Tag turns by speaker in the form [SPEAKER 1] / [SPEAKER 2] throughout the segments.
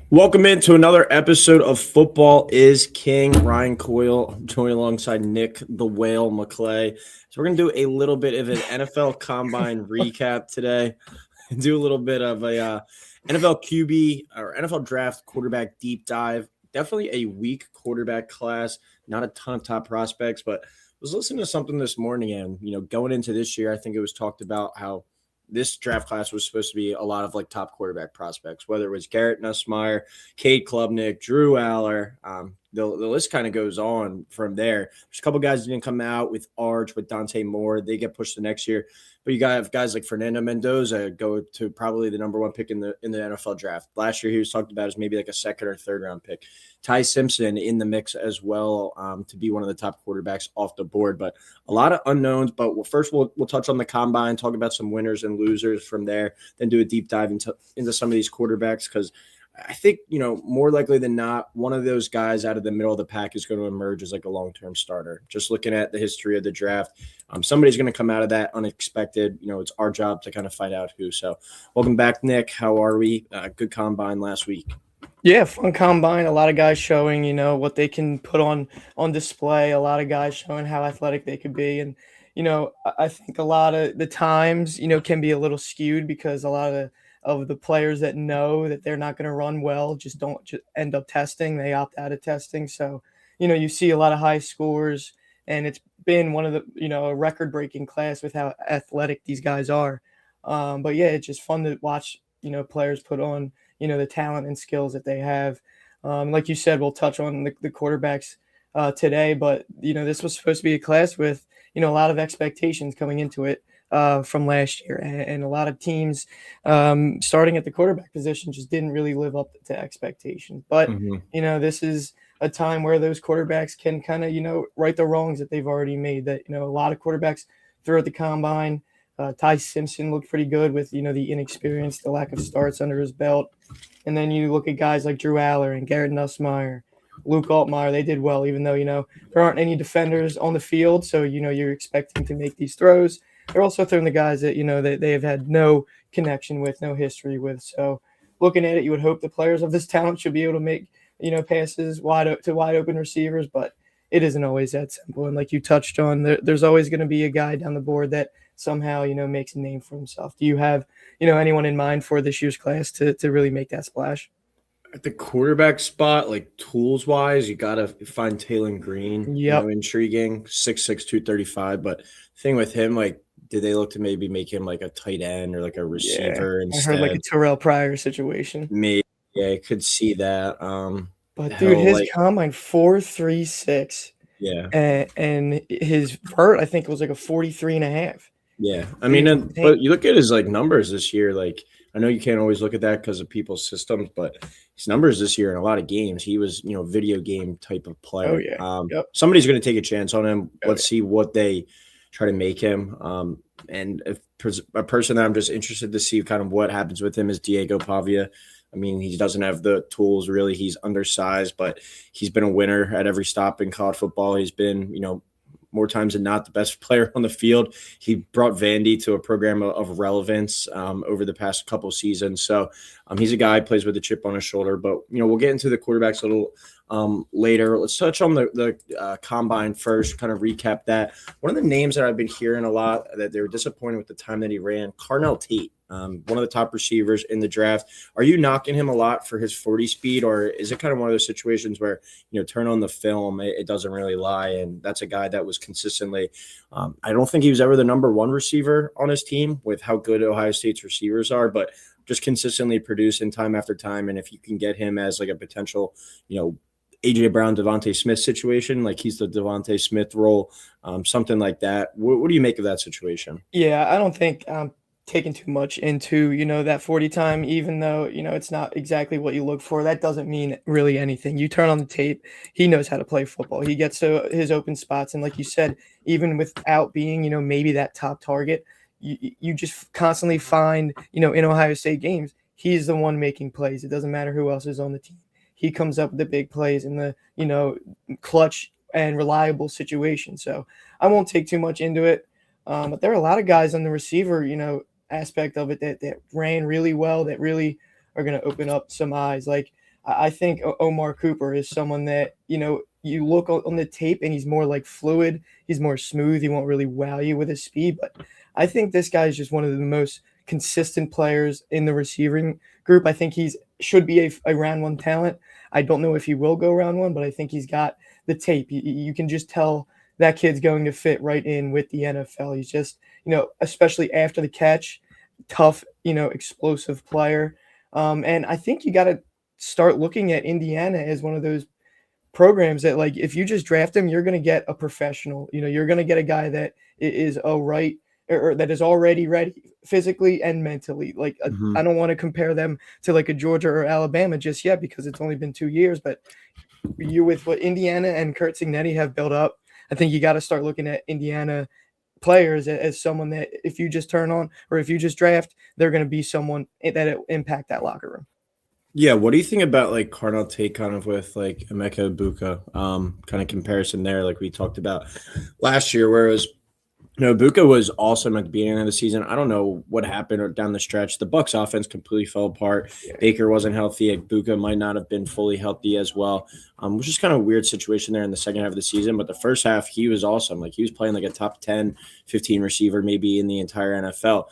[SPEAKER 1] Welcome into another episode of Football is King. Ryan Coyle joined alongside Nick the Whale McClay. So we're going to do a little bit of an NFL Combine recap today. Do a little bit of a NFL QB or NFL Draft quarterback deep dive. Definitely a weak quarterback class. Not a ton of top prospects, but was listening to something this morning, and going into this year, I think it was talked about how this draft class was supposed to be a lot of like top quarterback prospects, whether it was Garrett Nussmeier, Cade Klubnik, Drew Aller. The list kind of goes on from there. There's a couple guys that didn't come out with Arch, with Dante Moore. They get pushed to next year. But you got guys like Fernando Mendoza go to probably the number one pick in the NFL draft. Last year he was talked about as maybe like a second or third round pick. Ty Simpson in the mix as well to be one of the top quarterbacks off the board. But a lot of unknowns. But first we'll touch on the combine, talk about some winners and losers from there, then do a deep dive into some of these quarterbacks because I think, more likely than not, one of those guys out of the middle of the pack is going to emerge as like a long-term starter. Just looking at the history of the draft, somebody's going to come out of that unexpected. It's our job to kind of find out who. So welcome back, Nick. How are we? Good combine last week.
[SPEAKER 2] Yeah, fun combine. A lot of guys showing, what they can put on display. A lot of guys showing how athletic they could be. And, I think a lot of the times, can be a little skewed because a lot of the players that know that they're not going to run well just don't end up testing. They opt out of testing. So, you see a lot of high scores, and it's been one of the, a record-breaking class with how athletic these guys are. But yeah, it's just fun to watch, players put on, the talent and skills that they have. Like you said, we'll touch on the quarterbacks today, but, this was supposed to be a class with, a lot of expectations coming into it from last year. And a lot of teams starting at the quarterback position just didn't really live up to expectations. But, this is a time where those quarterbacks can kind of, right the wrongs that they've already made. That, a lot of quarterbacks throughout the combine. Ty Simpson looked pretty good with, the inexperience, the lack of starts under his belt. And then you look at guys like Drew Aller and Garrett Nussmeier, Luke Altmaier. They did well, even though, there aren't any defenders on the field. So, you're expecting to make these throws. They're also throwing the guys that, they have had no connection with, no history with. So looking at it, you would hope the players of this talent should be able to make, passes wide open receivers, but it isn't always that simple. And like you touched on, there's always going to be a guy down the board that somehow, makes a name for himself. Do you have, anyone in mind for this year's class to really make that splash?
[SPEAKER 1] At the quarterback spot, like tools wise, you got to find Taylor Green,
[SPEAKER 2] Yep.
[SPEAKER 1] Intriguing, 6'6", 235. But thing with him, like, did they look to maybe make him like a tight end or like a receiver instead?
[SPEAKER 2] I heard like a Terrell Pryor situation.
[SPEAKER 1] Maybe, yeah, I could see that.
[SPEAKER 2] But dude, his combine 4.36.
[SPEAKER 1] Yeah.
[SPEAKER 2] And his vert, I think, was like a 43.5.
[SPEAKER 1] Yeah. I mean, but you look at his like numbers this year, like I know you can't always look at that because of people's systems, but his numbers this year in a lot of games, he was, video game type of player.
[SPEAKER 2] Oh, yeah.
[SPEAKER 1] Somebody's going to take a chance on him. Let's see what they try to make him. And if a person that I'm just interested to see kind of what happens with him is Diego Pavia. I mean, he doesn't have the tools really. He's undersized, but he's been a winner at every stop in college football. He's been, more times than not the best player on the field. He brought Vandy to a program of relevance over the past couple seasons. So he's a guy who plays with a chip on his shoulder. But, we'll get into the quarterbacks a little later. Let's touch on the combine first, kind of recap that. One of the names that I've been hearing a lot that they were disappointed with the time that he ran, Carnell Tate. One of the top receivers in the draft. Are you knocking him a lot for his 40 speed, or is it kind of one of those situations where, turn on the film, it doesn't really lie? And that's a guy that was consistently, I don't think he was ever the number one receiver on his team with how good Ohio State's receivers are, but just consistently producing time after time. And if you can get him as like a potential, AJ Brown, Devontae Smith situation, like he's the Devontae Smith role, something like that. What do you make of that situation?
[SPEAKER 2] Yeah, I don't think taking too much into, that 40 time, even though, it's not exactly what you look for. That doesn't mean really anything. You turn on the tape, he knows how to play football. He gets to his open spots. And like you said, even without being, maybe that top target, you just constantly find, in Ohio State games, he's the one making plays. It doesn't matter who else is on the team. He comes up with the big plays in the, clutch and reliable situation. So I won't take too much into it. But there are a lot of guys on the receiver, aspect of it that ran really well, that really are going to open up some eyes. Like I think Omar Cooper is someone that, you look on the tape and he's more like fluid. He's more smooth. He won't really wow you with his speed. But I think this guy is just one of the most consistent players in the receiving group. I think he's should be a round one talent. I don't know if he will go round one, but I think he's got the tape. You can just tell that kid's going to fit right in with the NFL. He's just, especially after the catch, tough, explosive player. And I think you got to start looking at Indiana as one of those programs that, like, if you just draft him, you're going to get a professional. You're going to get a guy that is right, or that is already ready physically and mentally. Like,
[SPEAKER 1] Mhm.
[SPEAKER 2] I don't want to compare them to like a Georgia or Alabama just yet because it's only been 2 years, but you with what Indiana and Kurt Signetti have built up, I think you got to start looking at Indiana players as someone that if you just turn on or if you just draft, they're going to be someone that impact that locker room.
[SPEAKER 1] Yeah, what do you think about like Cardinal take kind of with like Emeka Ibuka, kind of comparison there, like we talked about last year, where it was Ibuka was awesome at the beginning of the season. I don't know what happened down the stretch. The Bucks offense completely fell apart.
[SPEAKER 2] Yeah.
[SPEAKER 1] Baker wasn't healthy. Ibuka might not have been fully healthy as well, which is kind of a weird situation there in the second half of the season. But the first half, he was awesome. Like he was playing like a top 10, 15 receiver maybe in the entire NFL.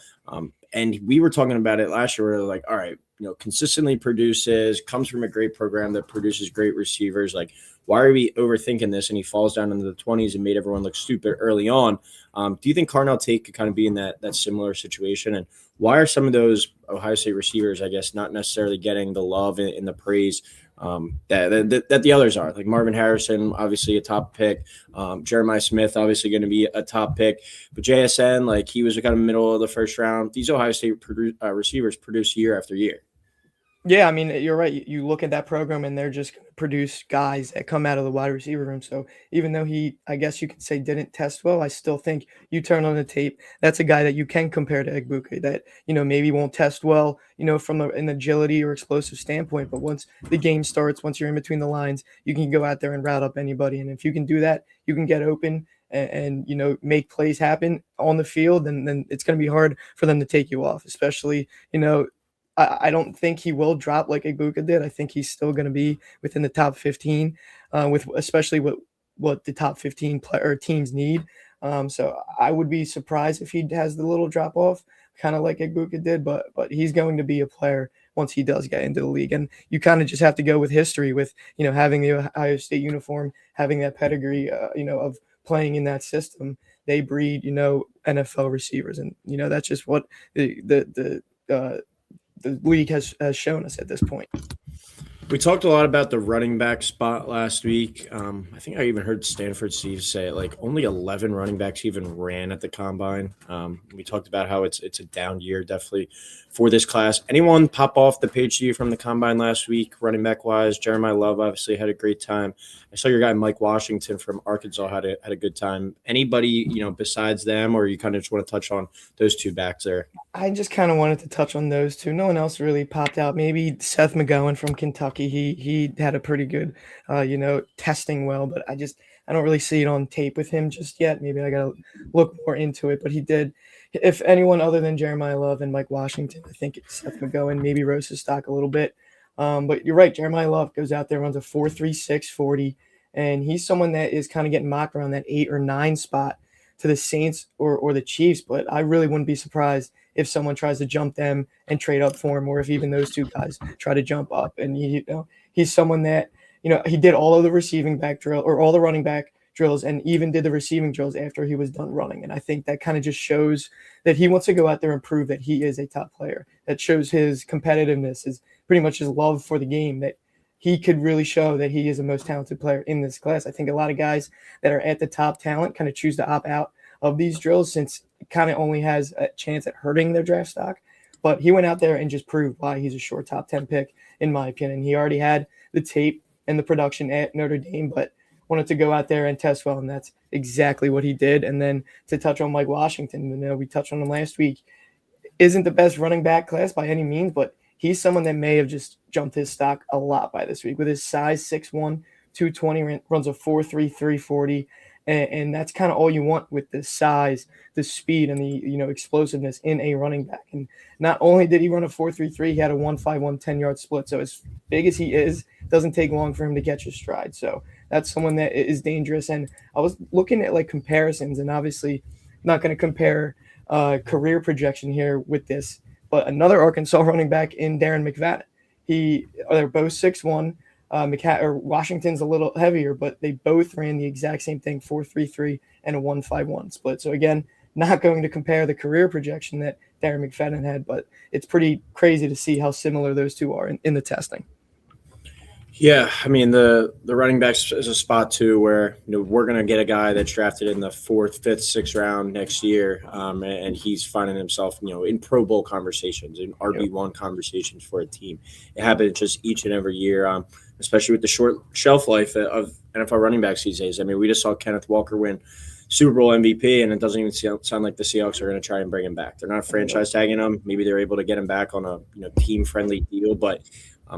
[SPEAKER 1] And we were talking about it last year. We were like, all right, consistently produces, comes from a great program that produces great receivers. Like, why are we overthinking this? And he falls down into the 20s and made everyone look stupid early on. Do you think Carnell Tate could kind of be in that similar situation? And why are some of those Ohio State receivers, I guess, not necessarily getting the love and the praise that the others are? Like Marvin Harrison, obviously a top pick. Jeremiah Smith, obviously going to be a top pick. But JSN, like he was kind of middle of the first round. These Ohio State receivers produce year after year.
[SPEAKER 2] Yeah, I mean, you're right. You look at that program and they're just going to produce guys that come out of the wide receiver room. So even though he, I guess you could say, didn't test well, I still think you turn on the tape, that's a guy that you can compare to Egbuka that, maybe won't test well, from an agility or explosive standpoint. But once the game starts, once you're in between the lines, you can go out there and route up anybody. And if you can do that, you can get open and make plays happen on the field. And then it's going to be hard for them to take you off, especially, I don't think he will drop like Ibuka did. I think he's still going to be within the top 15, with especially what the top 15 player teams need. So I would be surprised if he has the little drop off, kind of like Ibuka did. But he's going to be a player once he does get into the league. And you kind of just have to go with history, with having the Ohio State uniform, having that pedigree, of playing in that system. They breed NFL receivers, and that's just what the league has shown us at this point.
[SPEAKER 1] We talked a lot about the running back spot last week. I think I even heard Stanford Steve say it, like only 11 running backs even ran at the combine. We talked about how it's a down year definitely for this class. Anyone pop off the page to you from the combine last week, running back wise? Jeremiah Love obviously had a great time. I saw your guy Mike Washington from Arkansas had a good time. Anybody besides them, or you kind of just want to touch on those two backs there?
[SPEAKER 2] I just kind of wanted to touch on those two. No one else really popped out. Maybe Seth McGowan from Kentucky. He had a pretty good, testing well, but I don't really see it on tape with him just yet. Maybe I got to look more into it. But he did. If anyone other than Jeremiah Love and Mike Washington, I think it's Seth McGowan maybe rose his stock a little bit. But you're right. Jeremiah Love goes out there, runs a 4.36 40, and he's someone that is kind of getting mocked around that 8 or 9 spot to the Saints or the Chiefs. But I really wouldn't be surprised if someone tries to jump them and trade up for him, or if even those two guys try to jump up. And he's someone that he did all of the receiving back drill or all the running back drills, and even did the receiving drills after he was done running. And I think that kind of just shows that he wants to go out there and prove that he is a top player. That shows his competitiveness, is pretty much his love for the game, that he could really show that he is the most talented player in this class. I think a lot of guys that are at the top talent kind of choose to opt out of these drills, since it kind of only has a chance at hurting their draft stock. But he went out there and just proved why he's a sure top 10 pick, in my opinion. He already had the tape and the production at Notre Dame, but wanted to go out there and test well, and that's exactly what he did. And then to touch on Mike Washington, we touched on him last week, isn't the best running back class by any means, but he's someone that may have just jumped his stock a lot by this week with his size, 6'1", 220, runs a 4.33 40. And that's kind of all you want with the size, the speed, and the explosiveness in a running back. And not only did he run a 4.33, he had a 1.51 10-yard split. So as big as he is, it doesn't take long for him to catch his stride. So that's someone that is dangerous. And I was looking at like comparisons, and obviously not going to compare career projection here with this, but another Arkansas running back in Darren McVadden. They're both 6'1". Washington's a little heavier, but they both ran the exact same thing, 4.33 and a 1.51 split. So again, not going to compare the career projection that Darren McFadden had, but it's pretty crazy to see how similar those two are in the testing.
[SPEAKER 1] Yeah, I mean the running backs is a spot too where we're gonna get a guy that's drafted in the 4th, 5th, 6th round next year, and he's finding himself in Pro Bowl conversations, in RB1 conversations for a team. It happens just each and every year, especially with the short shelf life of NFL running backs these days. I mean, we just saw Kenneth Walker win Super Bowl MVP, and it doesn't even sound like the Seahawks are going to try and bring him back. They're not franchise tagging him. Maybe they're able to get him back on a team friendly deal, but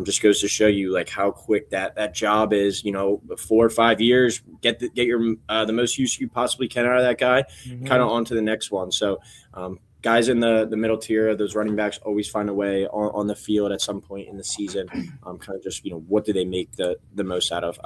[SPEAKER 1] just goes to show you like how quick that job is. 4 or 5 years, get your the most use you possibly can out of that guy, kind of on to the next one. So guys in the middle tier, those running backs always find a way on the field at some point in the season. Kind of just, what do they make the most out of?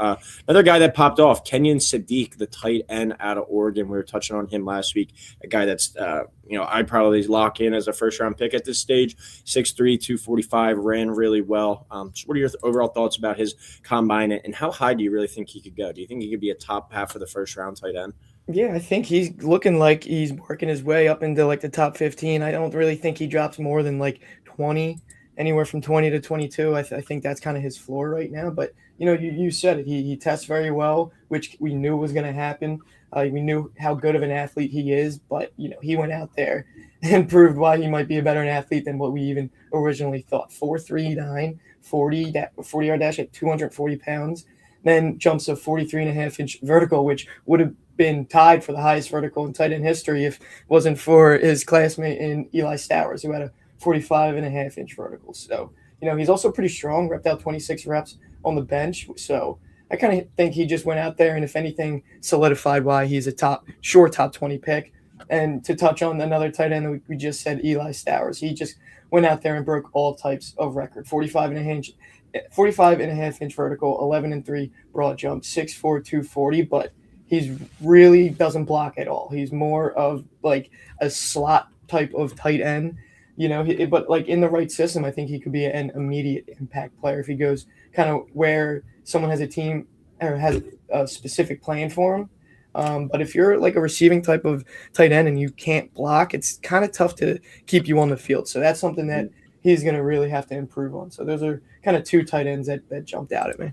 [SPEAKER 1] Another guy that popped off, Kenyon Sadiq, the tight end out of Oregon. We were touching on him last week. A guy that's, I'd probably lock in as a first-round pick at this stage. 6'3", 245, ran really well. So what are your overall thoughts about his combine, and how high do you really think he could go? Do you think he could be a top half of the first-round tight end?
[SPEAKER 2] Yeah, I think he's looking like he's working his way up into like the top 15. I don't really think he drops more than like 20, anywhere from 20 to 22. I think that's kind of his floor right now. But, you said it. He tests very well, which we knew was going to happen. We knew how good of an athlete he is, but, he went out there and proved why he might be a better athlete than what we even originally thought. 4.39, 40-yard dash at 240 pounds, then jumps a 43.5-inch vertical, which would have been tied for the highest vertical in tight end history if it wasn't for his classmate in Eli Stowers, who had a 45.5-inch vertical. So, he's also pretty strong, repped out 26 reps on the bench. So I kind of think he just went out there and, if anything, solidified why he's a top 20 pick. And to touch on another tight end that we just said, Eli Stowers, he just went out there and broke all types of record. 45.5-inch vertical, 11-3 broad jump, 6'4", 240, but he's really doesn't block at all. He's more of like a slot type of tight end, but like in the right system, I think he could be an immediate impact player if he goes kind of where someone has a team or has a specific plan for him. But if you're like a receiving type of tight end and you can't block, it's kind of tough to keep you on the field. So that's something that he's going to really have to improve on. So those are kind of two tight ends that jumped out at me.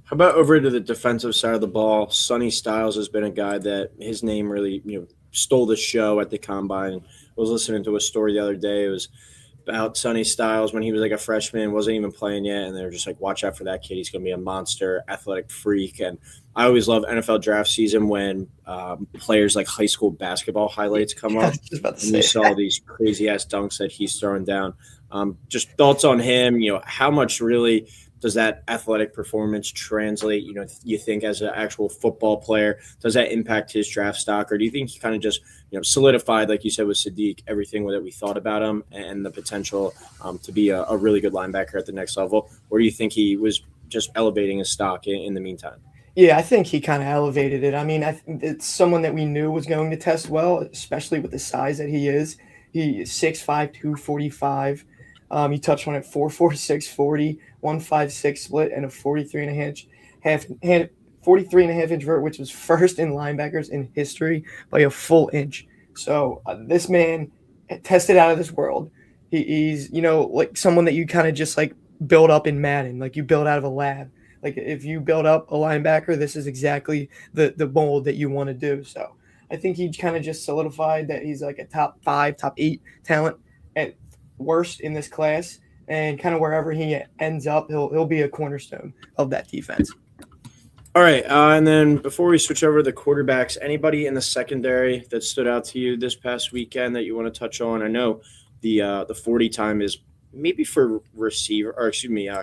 [SPEAKER 1] How about over to the defensive side of the ball? Sonny Styles has been a guy that his name really, stole the show at the combine. I was listening to a story the other day. It was about Sonny Styles when he was like a freshman, wasn't even playing yet, and they were just like, watch out for that kid. He's going to be a monster, athletic freak. And I always love NFL draft season when players like high school basketball highlights come up. And you saw these crazy-ass dunks that he's throwing down. Just thoughts on him, how much really – does that athletic performance translate, you think, as an actual football player? Does that impact his draft stock? Or do you think he kind of just, solidified, like you said with Sadiq, everything that we thought about him and the potential to be a really good linebacker at the next level? Or do you think he was just elevating his stock in the meantime?
[SPEAKER 2] Yeah, I think he kind of elevated it. I mean, it's someone that we knew was going to test well, especially with the size that he is. He is 6'5", 245. You touched on it, 4'4", 640, 1.56 split, and a 43.5-inch vert, which was first in linebackers in history by a full inch. So this man tested out of this world. He's, like someone that you kind of just like build up in Madden, like you build out of a lab. Like if you build up a linebacker, this is exactly the mold that you want to do. So I think he kind of just solidified that he's like a top 5, top 8 talent at worst in this class, and kind of wherever he ends up, he'll be a cornerstone of that defense.
[SPEAKER 1] All right, and then before we switch over to the quarterbacks, anybody in the secondary that stood out to you this past weekend that you want to touch on? I know the 40 time is maybe for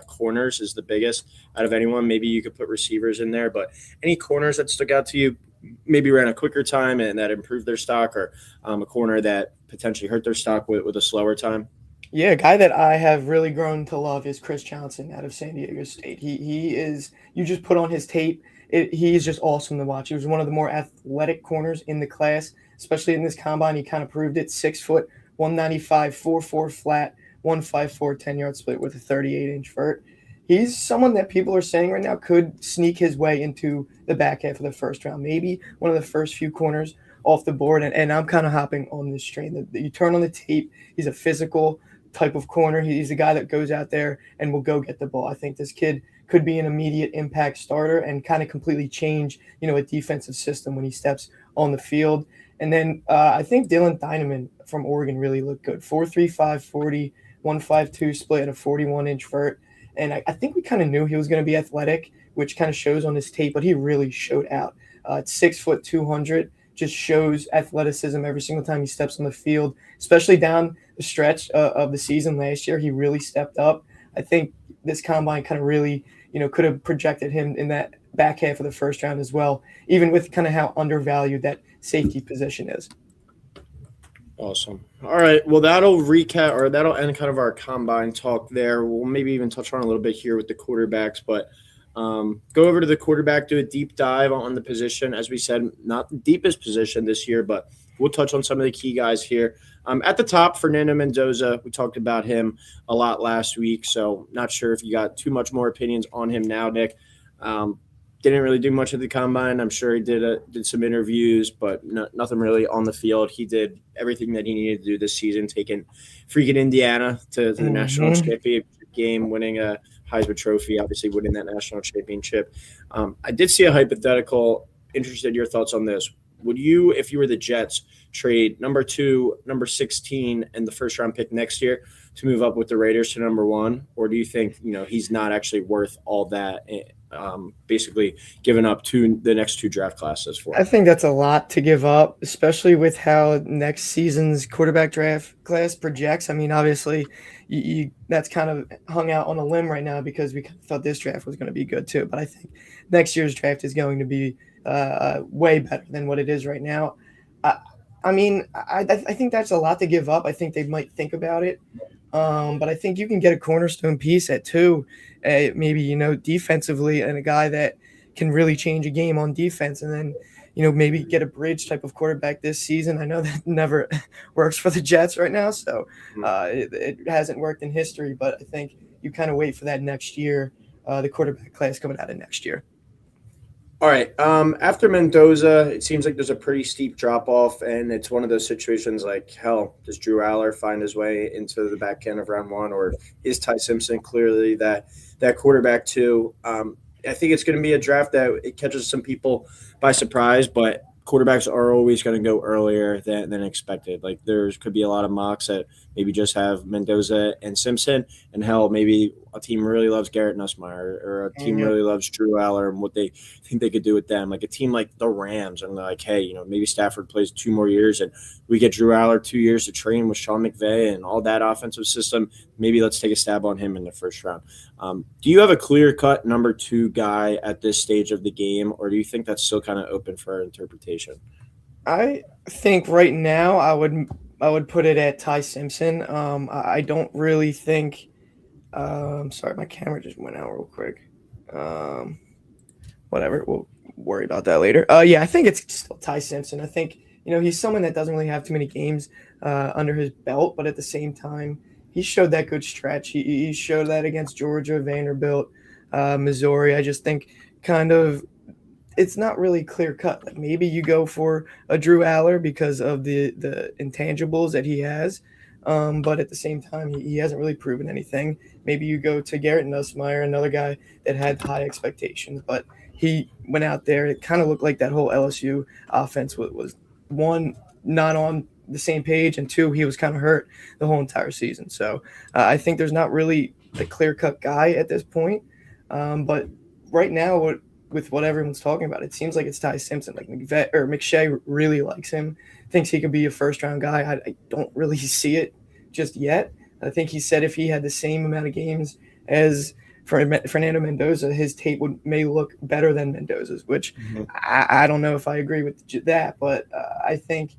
[SPEAKER 1] corners is the biggest out of anyone. Maybe you could put receivers in there, but any corners that stuck out to you, maybe ran a quicker time and that improved their stock, or a corner that potentially hurt their stock with a slower time?
[SPEAKER 2] Yeah, a guy that I have really grown to love is Chris Johnson out of San Diego State. He is, you just put on his tape, he is just awesome to watch. He was one of the more athletic corners in the class, especially in this combine. He kind of proved it. 6 foot, 195, 4.4 flat, 154 10-yard split with a 38-inch vert. He's someone that people are saying right now could sneak his way into the back half of the first round, maybe one of the first few corners off the board. And I'm kind of hopping on this train. You turn on the tape, he's a physical type of corner. He's a guy that goes out there and will go get the ball. I think this kid could be an immediate impact starter and kind of completely change, a defensive system when he steps on the field. And then I think Dylan Dynaman from Oregon really looked good. 4.35 40, 1.52 split at a 41-inch vert. And I think we kind of knew he was going to be athletic, which kind of shows on his tape, but he really showed out. At 6 foot 200, just shows athleticism every single time he steps on the field, especially down the stretch of the season last year. He really stepped up. I think this combine kind of really, could have projected him in that back half of the first round as well, even with kind of how undervalued that safety position is.
[SPEAKER 1] Awesome. All right. Well, that'll end kind of our combine talk there. We'll maybe even touch on a little bit here with the quarterbacks, but go over to the quarterback, do a deep dive on the position. As we said, not the deepest position this year, but we'll touch on some of the key guys here. At the top, Fernando Mendoza, we talked about him a lot last week, so not sure if you got too much more opinions on him now, Nick. Didn't really do much at the combine. I'm sure he did some interviews, but nothing really on the field. He did everything that he needed to do this season, taking freaking Indiana to the national championship game, winning a Heisman Trophy, obviously winning that national championship. I did see a hypothetical. Interested in your thoughts on this. Would you, if you were the Jets, trade number 2, number 16, and the first round pick next year to move up with the Raiders to number 1? Or do you think, he's not actually worth all that, basically giving up the next 2 draft classes for him?
[SPEAKER 2] I think that's a lot to give up, especially with how next season's quarterback draft class projects. I mean, obviously, that's kind of hung out on a limb right now because we thought this draft was going to be good too. But I think next year's draft is going to be way better than what it is right now. I think that's a lot to give up. I think they might think about it. But I think you can get a cornerstone piece at 2, maybe, defensively, and a guy that can really change a game on defense. And then, maybe get a bridge type of quarterback this season. I know that never works for the Jets right now, so it hasn't worked in history. But I think you kind of wait for that next year, the quarterback class coming out of next year.
[SPEAKER 1] All right. After Mendoza, it seems like there's a pretty steep drop-off, and it's one of those situations like, hell, does Drew Aller find his way into the back end of round 1, or is Ty Simpson clearly that quarterback too? I think it's going to be a draft that it catches some people by surprise, but quarterbacks are always going to go earlier than expected. Like there could be a lot of mocks that maybe just have Mendoza and Simpson, and hell, maybe a team really loves Garrett Nussmeier, or a team really loves Drew Aller and what they think they could do with them. Like a team like the Rams, and they're like, hey, maybe Stafford plays 2 more years and we get Drew Aller 2 years to train with Sean McVay and all that offensive system. Maybe let's take a stab on him in the first round. Do you have a clear-cut number 2 guy at this stage of the game, or do you think that's still kind of open for interpretation?
[SPEAKER 2] I think right now I would put it at Ty Simpson. I don't really think sorry, my camera just went out real quick. Whatever, we'll worry about that later. Yeah, I think it's still Ty Simpson. I think, he's someone that doesn't really have too many games under his belt, but at the same time, he showed that good stretch. He showed that against Georgia, Vanderbilt, Missouri. I just think kind of it's not really clear cut. Like maybe you go for a Drew Aller because of the intangibles that he has. But at the same time, he hasn't really proven anything. Maybe you go to Garrett Nussmeier, another guy that had high expectations, but he went out there. It kind of looked like that whole LSU offense was one, not on the same page, and 2, he was kind of hurt the whole entire season. So I think there's not really the clear-cut guy at this point. But right now, with what everyone's talking about, it seems like it's Ty Simpson. Like McShay really likes him, thinks he could be a first-round guy. I don't really see it just yet. I think he said if he had the same amount of games as Fernando Mendoza, his tape may look better than Mendoza's, which
[SPEAKER 1] Mhm.
[SPEAKER 2] I don't know if I agree with that, but I think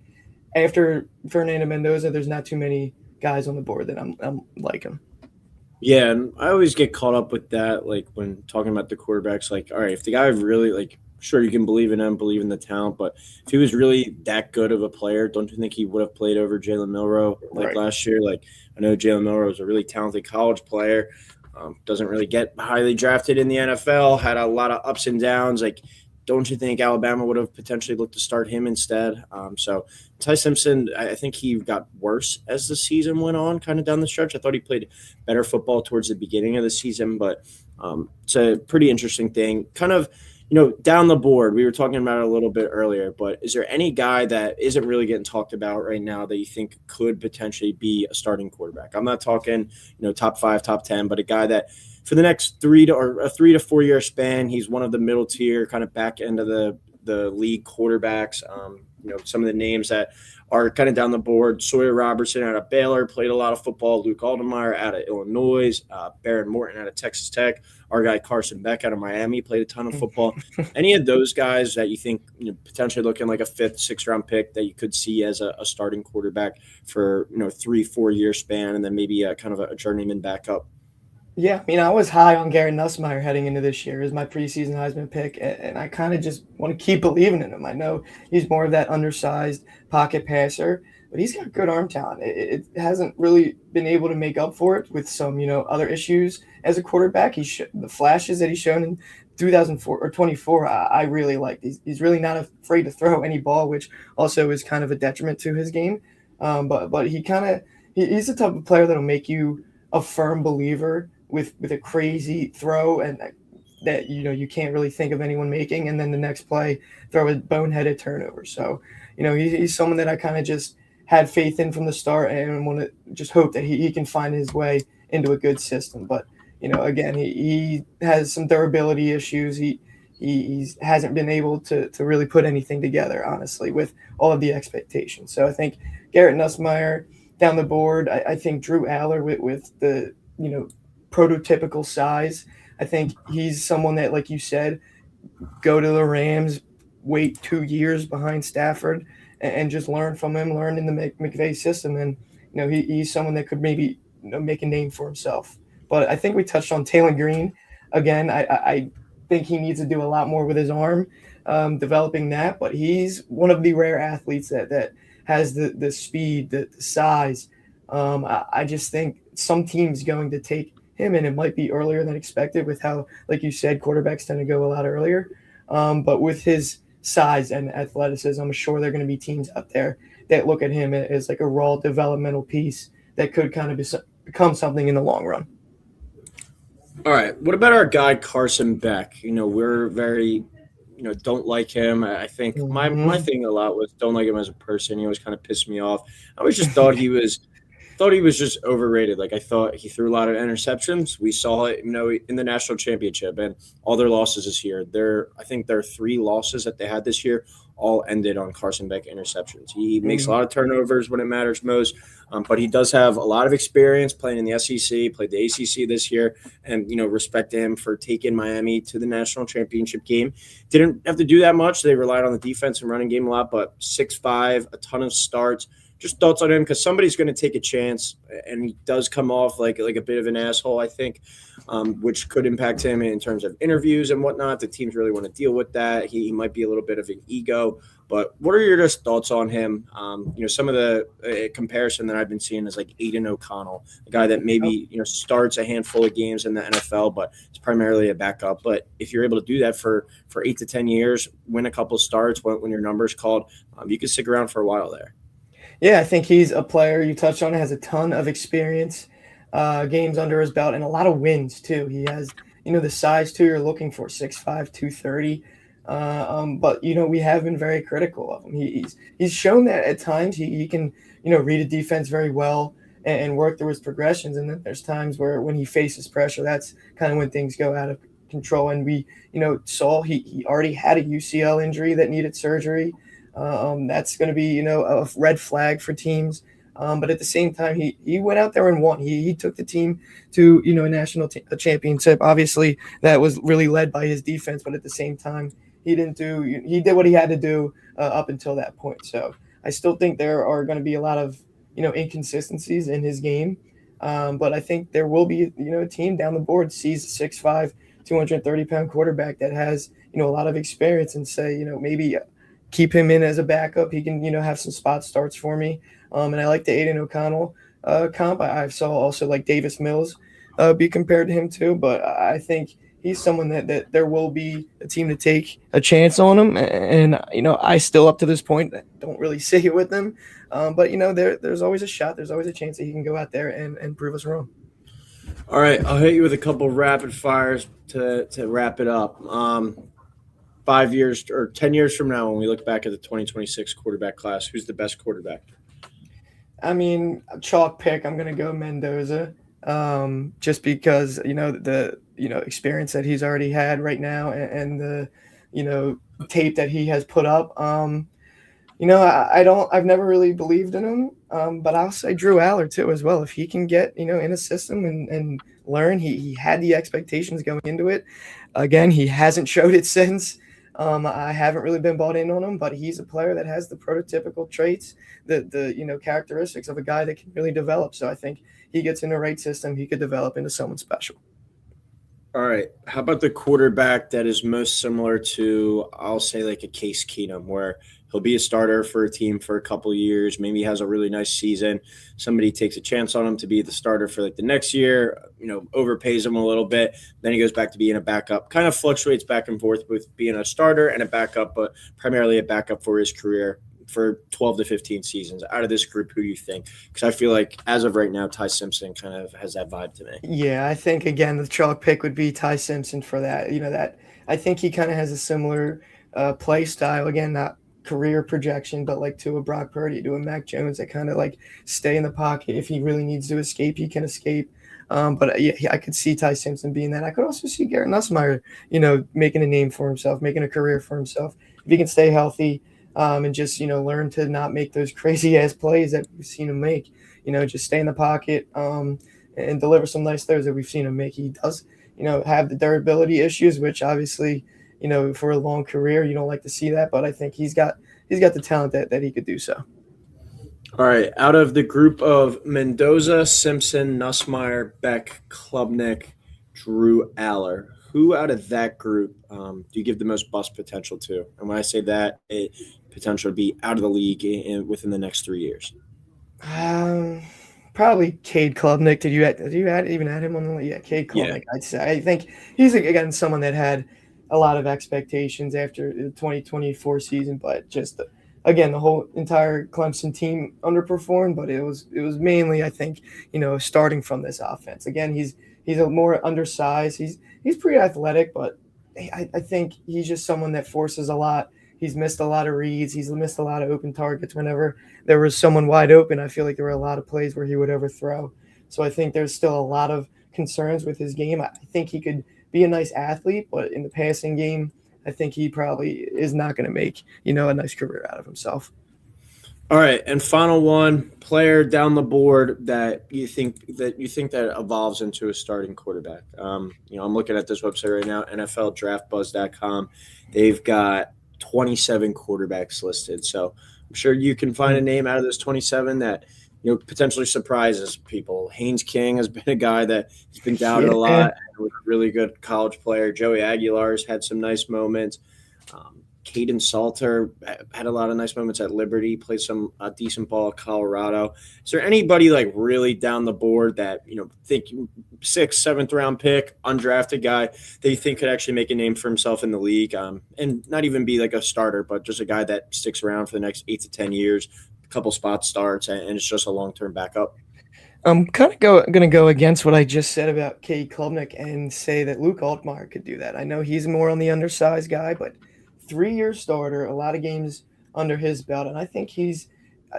[SPEAKER 2] after Fernando Mendoza, there's not too many guys on the board that I'm liking.
[SPEAKER 1] Yeah, and I always get caught up with that, like when talking about the quarterbacks. Like, all right, if the guy really like, sure you can believe in him, believe in the talent, but if he was really that good of a player, don't you think he would have played over Jalen Milroe like
[SPEAKER 2] Right.
[SPEAKER 1] last year? Like, I know Jalen Milroe was a really talented college player, doesn't really get highly drafted in the NFL, had a lot of ups and downs. Like, don't you think Alabama would have potentially looked to start him instead? So Ty Simpson, I think he got worse as the season went on, kind of down the stretch. I thought he played better football towards the beginning of the season, but it's a pretty interesting thing. Kind of, down the board, we were talking about it a little bit earlier, but is there any guy that isn't really getting talked about right now that you think could potentially be a starting quarterback? I'm not talking, top 5, top 10, but a guy that for the next 3 to 4 year span, he's one of the middle tier, kind of back end of the league quarterbacks. Some of the names that are kind of down the board: Sawyer Robertson out of Baylor, played a lot of football. Luke Aldemeyer out of Illinois, Baron Morton out of Texas Tech, our guy Carson Beck out of Miami played a ton of football. Any of those guys that you think potentially looking like a 5th, 6th round pick that you could see as a starting quarterback for 3-4 year span, and then maybe a kind of a journeyman backup?
[SPEAKER 2] Yeah, I mean, I was high on Garrett Nussmeier heading into this year as my preseason Heisman pick, and I kind of just want to keep believing in him. I know he's more of that undersized pocket passer, but he's got good arm talent. It hasn't really been able to make up for it with some, other issues as a quarterback. The flashes that he's shown in 2004 or 24, I really like. He's really not afraid to throw any ball, which also is kind of a detriment to his game. But he's the type of player that'll make you a firm believer with a crazy throw and that you can't really think of anyone making, and then the next play throw a boneheaded turnover. So he's someone that I kind of just had faith in from the start and want to just hope that he can find his way into a good system. But again, he has some durability issues. He hasn't been able to really put anything together, honestly, with all of the expectations. So I think Garrett Nussmeier down the board. I think Drew Aller with the prototypical size. I think he's someone that, like you said, go to the Rams, wait 2 years behind Stafford, and just learn from him, learn in the McVay system, and he's someone that could maybe make a name for himself. But I think we touched on Taylor Green again. I think he needs to do a lot more with his arm, developing that. But he's one of the rare athletes that has the speed, the size. I just think some team's going to take him, and it might be earlier than expected with how, like you said, quarterbacks tend to go a lot earlier. But with his size and athleticism, I'm sure there are going to be teams out there that look at him as like a raw developmental piece that could kind of become something in the long run.
[SPEAKER 1] All right. What about our guy Carson Beck? We're very, don't like him. I think my
[SPEAKER 2] Mm-hmm.
[SPEAKER 1] thing a lot was don't like him as a person. He always kind of pissed me off. I always just thought he was just overrated. Like, I thought he threw a lot of interceptions. We saw it, in the national championship and all their losses this year. I think their 3 losses that they had this year all ended on Carson Beck interceptions. He makes a lot of turnovers when it matters most, but he does have a lot of experience playing in the SEC, played the ACC this year, and respect to him for taking Miami to the national championship game. Didn't have to do that much. They relied on the defense and running game a lot, but 6'5", a ton of starts. Just thoughts on him, because somebody's going to take a chance, and he does come off like a bit of an asshole, I think, which could impact him in terms of interviews and whatnot. The teams really want to deal with that. He might be a little bit of an ego, but what are your just thoughts on him? Some of the comparison that I've been seeing is like Aiden O'Connell, a guy that maybe starts a handful of games in the NFL, but it's primarily a backup. But if you're able to do that for 8 to 10 years, win a couple starts when your number's called, you can stick around for a while there.
[SPEAKER 2] Yeah, I think he's a player you touched on, has a ton of experience, games under his belt, and a lot of wins too. He has, the size too you're looking for, 6'5", 230. But we have been very critical of him. He's shown that at times he can read a defense very well and work through his progressions. And then there's times where when he faces pressure, that's kind of when things go out of control. And we saw he already had a UCL injury that needed surgery. That's going to be a red flag for teams. But at the same time, he went out there and won. He took the team to a national a championship. Obviously, that was really led by his defense, but at the same time, he did what he had to do up until that point. So I still think there are going to be a lot of inconsistencies in his game. But I think there will be a team down the board sees a 6'5", 230-pound quarterback that has a lot of experience and say maybe keep him in as a backup. He can have some spot starts for me. And I like the Aiden O'Connell comp. I saw also like Davis Mills be compared to him too. But I think he's someone that there will be a team to take a chance on him. And I still up to this point don't really see it with him. But there's always a shot. There's always a chance that he can go out there and prove us wrong.
[SPEAKER 1] All right, I'll hit you with a couple rapid fires to wrap it up. 5 years or 10 years from now, when we look back at the 2026 quarterback class, who's the best quarterback?
[SPEAKER 2] I mean, chalk pick. I'm gonna go Mendoza, just because the experience that he's already had right now, and the tape that he has put up. I've never really believed in him, but I'll say Drew Aller too as well. If he can get in a system and learn, he had the expectations going into it. Again, he hasn't showed it since. I haven't really been bought in on him, but he's a player that has the prototypical traits, the characteristics of a guy that can really develop. So I think he gets in the right system, he could develop into someone special.
[SPEAKER 1] All right. How about the quarterback that is most similar to, I'll say, like a Case Keenum, where he'll be a starter for a team for a couple of years, maybe has a really nice season. Somebody takes a chance on him to be the starter for like the next year, overpays him a little bit. Then he goes back to being a backup, kind of fluctuates back and forth with being a starter and a backup, but primarily a backup for his career for 12 to 15 seasons. Out of this group, who do you think? Because I feel like as of right now, Ty Simpson kind of has that vibe to me.
[SPEAKER 2] Yeah, I think again the chalk pick would be Ty Simpson for that. That I think he kind of has a similar play style. Again, not career projection, but like to a Brock Purdy, to a Mac Jones, that kind of like stay in the pocket. If he really needs to escape, he can escape. But yeah, I could see Ty Simpson being that. I could also see Garrett Nussmeier, making a name for himself, making a career for himself. If he can stay healthy, and just learn to not make those crazy ass plays that we've seen him make. Just stay in the pocket and deliver some nice throws that we've seen him make. He does, have the durability issues, which obviously, for a long career you don't like to see that. But I think he's got the talent that he could do so.
[SPEAKER 1] All right. Out of the group of Mendoza, Simpson, Nussmeier, Beck, Klubnik, Drew Aller, who out of that group do you give the most bust potential to? And when I say that, it potential to be out of the league within the next 3 years.
[SPEAKER 2] Probably Cade Klubnik. Did you even add him on the list? Yeah, Cade Klubnik. Yeah. I'd say. I think he's again someone that had a lot of expectations after the 2024 season, but just again the whole entire Clemson team underperformed. But it was mainly, I think, starting from this offense. Again, he's a more undersized. He's pretty athletic, but I think he's just someone that forces a lot. He's missed a lot of reads. He's missed a lot of open targets. Whenever there was someone wide open, I feel like there were a lot of plays where he would overthrow. So I think there's still a lot of concerns with his game. I think he could be a nice athlete, but in the passing game, I think he probably is not going to make, a nice career out of himself.
[SPEAKER 1] All right, and final one, player down the board that you think that evolves into a starting quarterback. I'm looking at this website right now, NFLDraftBuzz.com. They've got 27 quarterbacks listed, so I'm sure you can find a name out of those 27 that potentially surprises people. Haynes King has been a guy that has been doubted a lot, and was a really good college player. Joey Aguilar's had some nice moments. Caden Salter had a lot of nice moments at Liberty, played some decent ball at Colorado. Is there anybody like really down the board that, think 6th, 7th round pick, undrafted guy that you think could actually make a name for himself in the league, and not even be like a starter, but just a guy that sticks around for the next 8 to 10 years, a couple spot starts, and it's just a long-term backup?
[SPEAKER 2] I'm kind of going to go against what I just said about Cade Klubnik and say that Luke Altmaier could do that. I know he's more on the undersized guy, but 3-year starter, a lot of games under his belt, and I think he's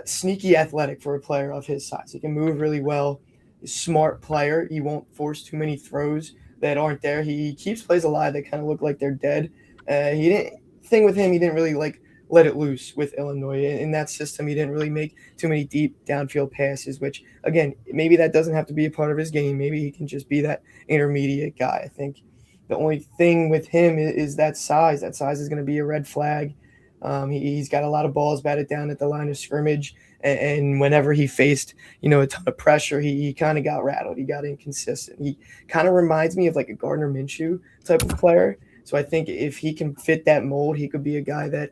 [SPEAKER 2] sneaky athletic for a player of his size. He can move really well. He's a smart player. He won't force too many throws that aren't there. He keeps plays alive that kind of look like they're dead. He didn't really like let it loose with Illinois. In that system, he didn't really make too many deep downfield passes, which, again, maybe that doesn't have to be a part of his game. Maybe he can just be that intermediate guy. I think the only thing with him is that size. That size is going to be a red flag. He's got a lot of balls batted down at the line of scrimmage, and whenever he faced, a ton of pressure, he kind of got rattled. He got inconsistent. He kind of reminds me of like a Gardner Minshew type of player. So I think if he can fit that mold, he could be a guy that,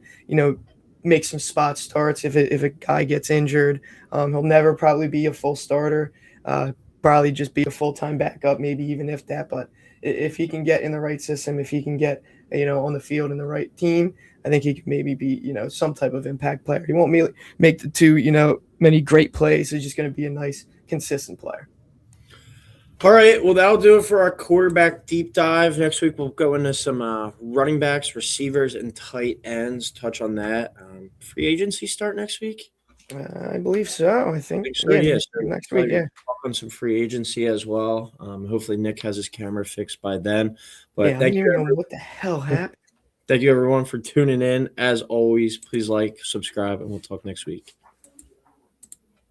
[SPEAKER 2] makes some spot starts. If a guy gets injured, he'll never probably be a full starter. Probably just be a full-time backup, maybe even if that. But if he can get in the right system, if he can get, on the field in the right team, I think he could maybe be, some type of impact player. He won't make the two, many great plays. He's just going to be a nice, consistent player.
[SPEAKER 1] All right, well, that'll do it for our quarterback deep dive. Next week, we'll go into some running backs, receivers, and tight ends, touch on that. Free agency start next week?
[SPEAKER 2] I believe so. I think
[SPEAKER 1] so, yeah.
[SPEAKER 2] Next week, yeah.
[SPEAKER 1] Talk on some free agency as well. Hopefully, Nick has his camera fixed by then. But
[SPEAKER 2] yeah, I don't even know what the hell happened.
[SPEAKER 1] Thank you, everyone, for tuning in. As always, please like, subscribe, and we'll talk next week.